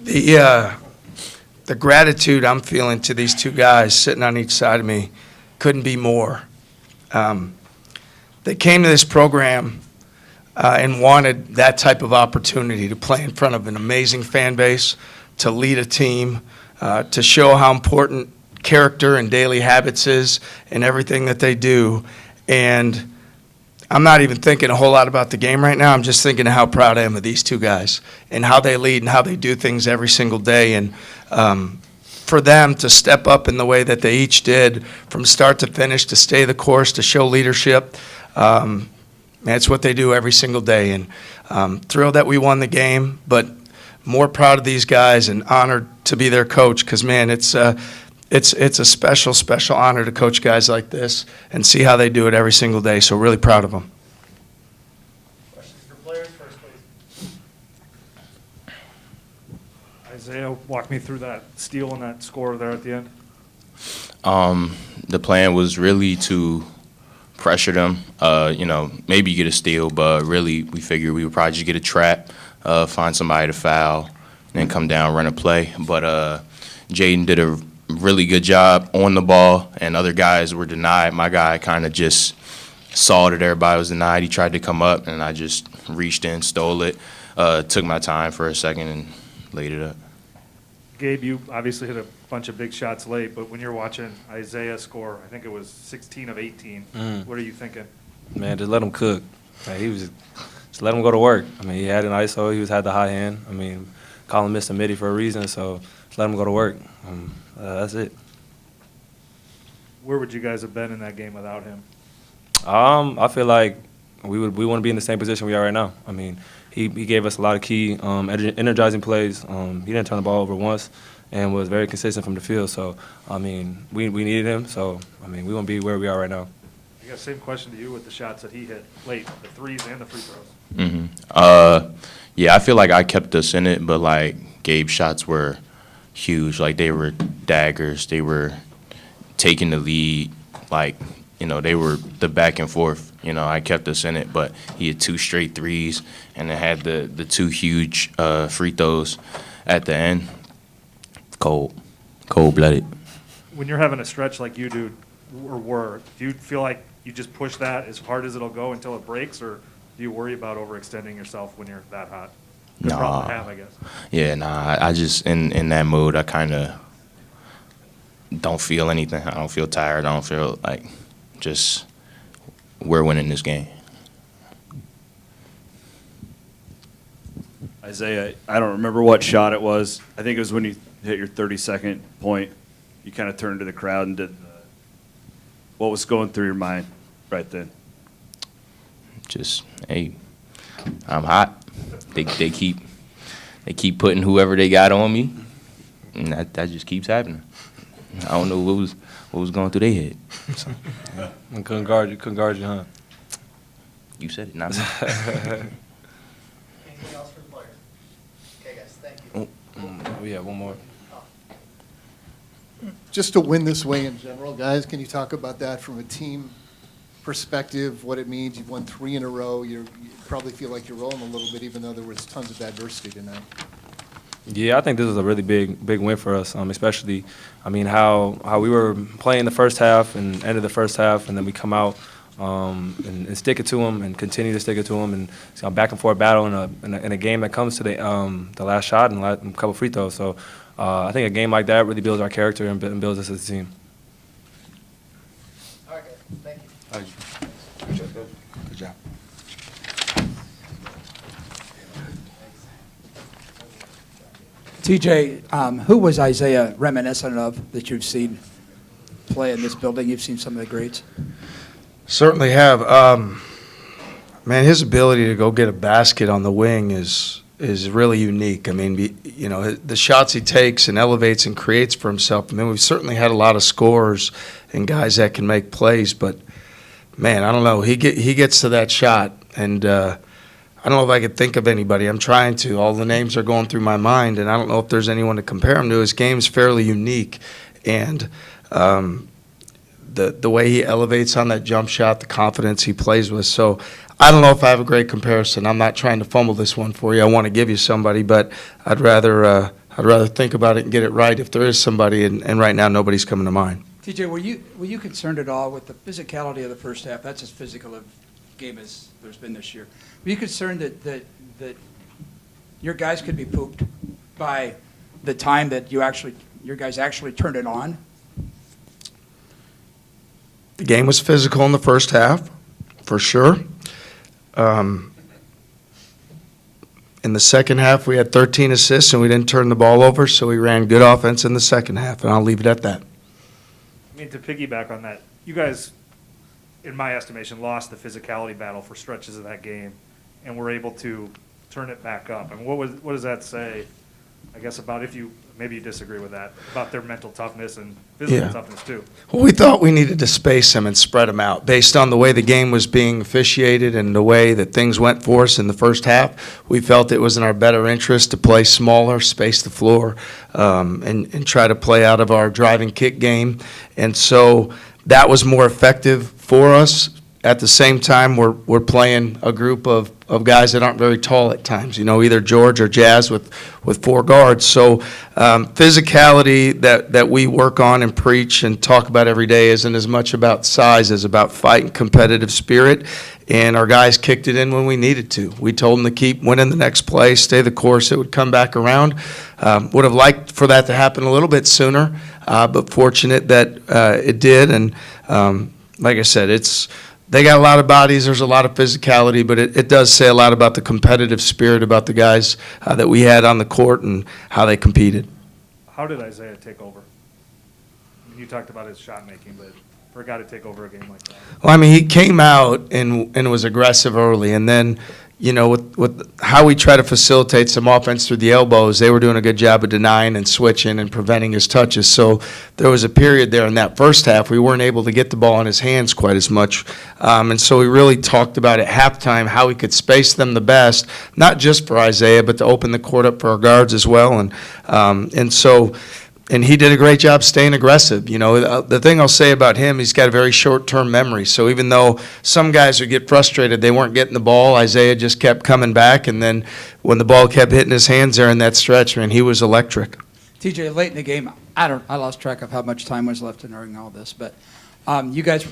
The gratitude I'm feeling to these two guys sitting on each side of me couldn't be more. They came to this program and wanted that type of opportunity to play in front of an amazing fan base, to lead a team, to show how important character and daily habits is in everything that they do. And I'm not even thinking a whole lot about the game right now. I'm just thinking of how proud I am of these two guys and how they lead and how they do things every single day. And for them to step up in the way that they each did from start to finish, to stay the course, to show leadership, that's what they do every single day. And thrilled that we won the game, but more proud of these guys and honored to be their coach because, man, it's a special, special honor to coach guys like this and see how they do it every single day. So really proud of them. Questions for players first, please. Izaiah, walk me through that steal and that score there at the end. The plan was really to pressure them, maybe get a steal, but really we figured we would probably just get a trap, find somebody to foul, and then come down, run a play. But Jaden did a really good job on the ball, and other guys were denied. My guy kind of just saw that everybody was denied. He tried to come up, and I just reached in, stole it, took my time for a second, and laid it up. Gabe, you obviously hit a bunch of big shots late, but when you're watching Izaiah score, I think it was 16 of 18. What are you thinking? Man, just let him cook. Like, just let him go to work. I mean, he had an ISO. He had the high hand. I mean, Colin missed a midi for a reason, so just let him go to work. That's it. Where would you guys have been in that game without him? I feel like we want to be in the same position we are right now. I mean, he gave us a lot of key energizing plays. He didn't turn the ball over once and was very consistent from the field. So, I mean, we needed him. So, I mean, we want to be where we are right now. I got the same question to you with the shots that he hit late, the threes and the free throws. Yeah, I feel like I kept us in it, but, like, Gabe's shots were huge. Like, they were daggers. They were taking the lead. Like, they were the back and forth. I kept us in it, but he had 2 straight threes and then had the 2 huge free throws at the end. Cold-blooded. When you're having a stretch like you do, do you feel like you just push that as hard as it'll go until it breaks, or do you worry about overextending yourself when you're that hot? Good problem to have, I guess. Yeah, I just, in that mode, I kind of don't feel anything. I don't feel tired. I don't feel like just we're winning this game. Izaiah, I don't remember what shot it was. I think it was when you hit your 32nd point. You kind of turned to the crowd and did what was going through your mind right then? Just, hey, I'm hot. They keep putting whoever they got on me, and that just keeps happening. I don't know what was going through their head. So, yeah. I couldn't guard you, huh? You said it, not me. Anything else for the players? Okay, guys, thank you. We have one more. Just to win this way in general, guys, can you talk about that from a team perspective, what it means? You've won 3 in a row. You probably feel like you're rolling a little bit, even though there was tons of adversity tonight. Yeah, I think this is a really big win for us, especially, I mean, how we were playing the first half and ended the first half, and then we come out and stick it to them and continue to stick it to them, and it's a back and forth battle in a game that comes to the last shot and a couple free throws. So I think a game like that really builds our character and builds us as a team. All right, guys, thank you. Good job. TJ, who was Izaiah reminiscent of that you've seen play in this building? You've seen some of the greats. Certainly have. Man, his ability to go get a basket on the wing is really unique. I mean, the shots he takes and elevates and creates for himself. I mean, we've certainly had a lot of scorers and guys that can make plays, but man, I don't know. He gets to that shot, and I don't know if I could think of anybody. I'm trying to. All the names are going through my mind, and I don't know if there's anyone to compare him to. His game's fairly unique, and the way he elevates on that jump shot, the confidence he plays with. So I don't know if I have a great comparison. I'm not trying to fumble this one for you. I want to give you somebody, but I'd rather I'd rather think about it and get it right if there is somebody, and right now nobody's coming to mind. TJ, were you concerned at all with the physicality of the first half? That's as physical a game as there's been this year. Were you concerned that your guys could be pooped by the time that your guys actually turned it on? The game was physical in the first half, for sure. In the second half, we had 13 assists, and we didn't turn the ball over, so we ran good offense in the second half, and I'll leave it at that. I mean, to piggyback on that, you guys, in my estimation, lost the physicality battle for stretches of that game, and were able to turn it back up. I mean, what does that say, I guess, about maybe you disagree with that, about their mental toughness and physical Yeah. toughness too? Well, we thought we needed to space them and spread them out based on the way the game was being officiated and the way that things went for us in the first half. We felt it was in our better interest to play smaller, space the floor, and try to play out of our driving kick game. And so that was more effective for us. At the same time, we're playing a group of guys that aren't very tall at times, either George or Jazz with 4 guards. So physicality that we work on and preach and talk about every day isn't as much about size as about fight and competitive spirit. And our guys kicked it in when we needed to. We told them to keep winning the next play, stay the course. It would come back around. Would have liked for that to happen a little bit sooner, but fortunate that it did. And like I said, they got a lot of bodies, there's a lot of physicality, but it does say a lot about the competitive spirit about the guys that we had on the court and how they competed. How did Izaiah take over? I mean, you talked about his shot making, but for a guy to take over a game like that. Well, I mean, he came out and was aggressive early, and then, with how we try to facilitate some offense through the elbows, they were doing a good job of denying and switching and preventing his touches. So there was a period there in that first half we weren't able to get the ball in his hands quite as much. And so we really talked about at halftime how we could space them the best, not just for Izaiah, but to open the court up for our guards as well. And he did a great job staying aggressive. The thing I'll say about him, he's got a very short-term memory. So even though some guys would get frustrated, they weren't getting the ball, Izaiah just kept coming back. And then when the ball kept hitting his hands there in that stretch, man, he was electric. TJ, late in the game, I lost track of how much time was left during all this, but you guys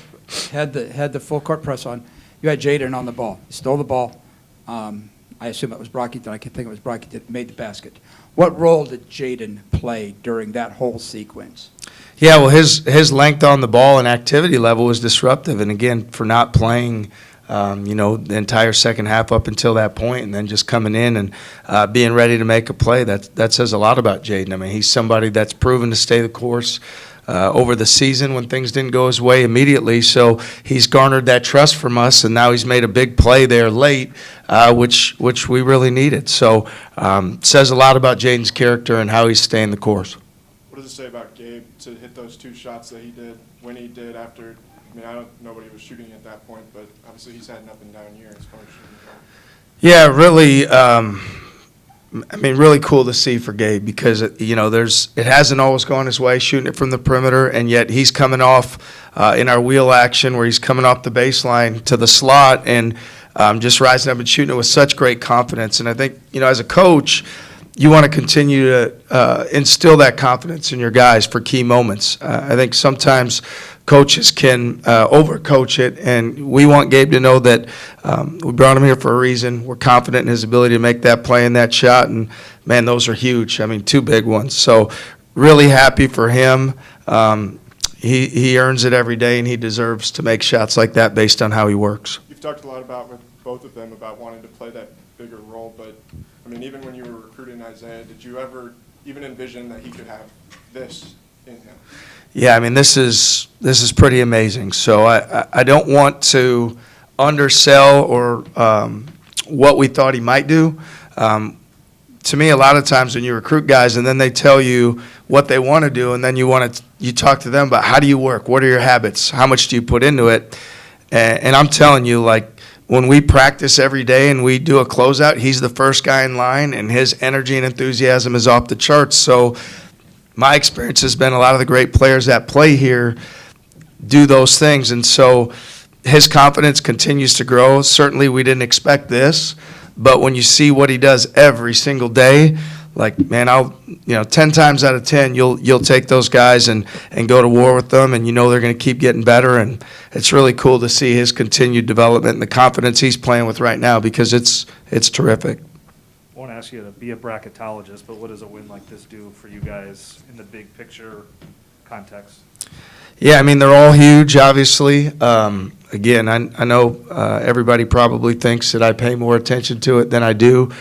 had the full court press on. You had Jaden on the ball. He stole the ball. I assume it was Brockington. I can think it was Brockington that made the basket. What role did Jaden play during that whole sequence? Yeah, well, his length on the ball and activity level was disruptive. And again, for not playing, the entire second half up until that point, and then just coming in and being ready to make a play, that says a lot about Jaden. I mean, he's somebody that's proven to stay the course over the season when things didn't go his way immediately. So he's garnered that trust from us, and now he's made a big play there late, which we really needed. So says a lot about Jaden's character and how he's staying the course. What does it say about Gabe to hit those 2 shots that he did when he did after? I mean, nobody was shooting at that point, but obviously he's had an up and down year as far as shooting the ball. Yeah, really. Really cool to see for Gabe because, it hasn't always gone his way shooting it from the perimeter, and yet he's coming off in our wheel action where he's coming off the baseline to the slot and just rising up and shooting it with such great confidence. And I think, as a coach, you want to continue to instill that confidence in your guys for key moments. I think sometimes coaches can overcoach it, and we want Gabe to know that we brought him here for a reason. We're confident in his ability to make that play and that shot, and, man, those are huge. I mean, 2 big ones. So really happy for him. He earns it every day, and he deserves to make shots like that based on how he works. You've talked a lot about with both of them about wanting to play that bigger role, but, I mean, even when you were recruiting Izaiah, did you ever even envision that he could have this in him? Yeah, I mean, this is pretty amazing. So I don't want to undersell or what we thought he might do. To me, a lot of times when you recruit guys and then they tell you what they want to do, and then you talk to them about how do you work, what are your habits, how much do you put into it, and I'm telling you, like, when we practice every day and we do a closeout, he's the first guy in line, and his energy and enthusiasm is off the charts. So my experience has been a lot of the great players that play here do those things, and so his confidence continues to grow. Certainly we didn't expect this, but when you see what he does every single day, like, man, 10 times out of 10, you'll take those guys and go to war with them, and they're going to keep getting better. And it's really cool to see his continued development and the confidence he's playing with right now, because it's terrific. I won't ask you to be a bracketologist, but what does a win like this do for you guys in the big picture context? Yeah, I mean, they're all huge, obviously. Again, I know everybody probably thinks that I pay more attention to it than I do.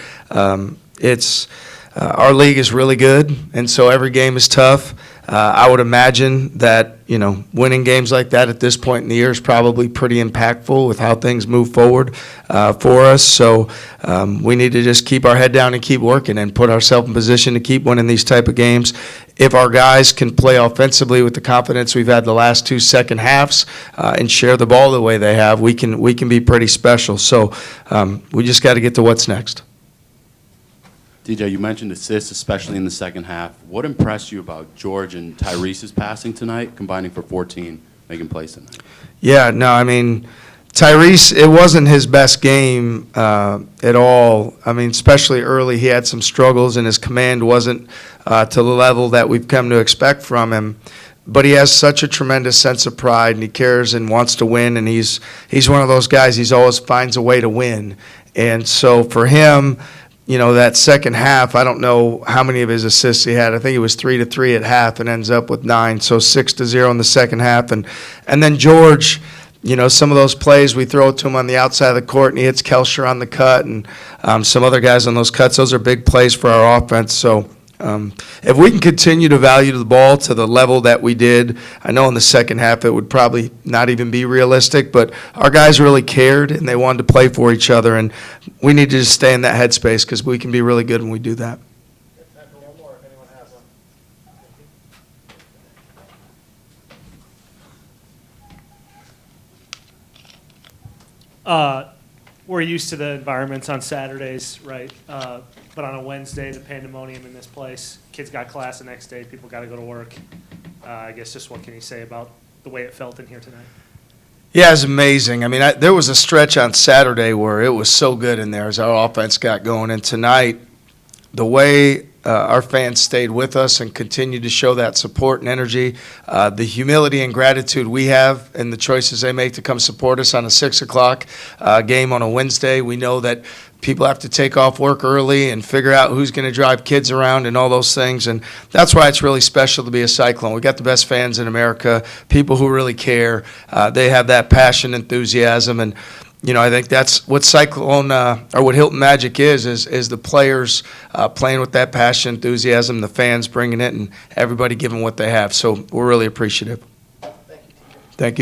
Our league is really good, and so every game is tough. I would imagine that, winning games like that at this point in the year is probably pretty impactful with how things move forward for us. So we need to just keep our head down and keep working and put ourselves in position to keep winning these type of games. If our guys can play offensively with the confidence we've had the last 2 second halves and share the ball the way they have, we can be pretty special. So we just got to get to what's next. DJ, you mentioned assists, especially in the second half. What impressed you about George and Tyrese's passing tonight, combining for 14, making plays tonight? Yeah, no, I mean, Tyrese, it wasn't his best game at all. I mean, especially early, he had some struggles, and his command wasn't to the level that we've come to expect from him. But he has such a tremendous sense of pride, and he cares and wants to win, and he's one of those guys, he always finds a way to win. And so for him, that second half, I don't know how many of his assists he had. I think it was 3-3 at half and ends up with 9, so 6-0 in the second half. And then George, some of those plays we throw to him on the outside of the court, and he hits Kalscheur on the cut, and some other guys on those cuts. Those are big plays for our offense. So if we can continue to value the ball to the level that we did, I know in the second half it would probably not even be realistic, but our guys really cared and they wanted to play for each other, and we need to just stay in that headspace because we can be really good when we do that. Time for one more if anyone has one. We're used to the environments on Saturdays, right? But on a Wednesday, the pandemonium in this place, kids got class the next day, people got to go to work. I guess just what can you say about the way it felt in here tonight? Yeah, it's amazing. I mean, there was a stretch on Saturday where it was so good in there as our offense got going. And tonight, the way our fans stayed with us and continued to show that support and energy, the humility and gratitude we have and the choices they make to come support us on a 6 o'clock game on a Wednesday. We know that people have to take off work early and figure out who's going to drive kids around and all those things. And that's why it's really special to be a Cyclone. We got the best fans in America, people who really care. They have that passion, enthusiasm, and I think that's what Cyclone or what Hilton Magic is the players playing with that passion, enthusiasm, the fans bringing it, and everybody giving what they have. So we're really appreciative.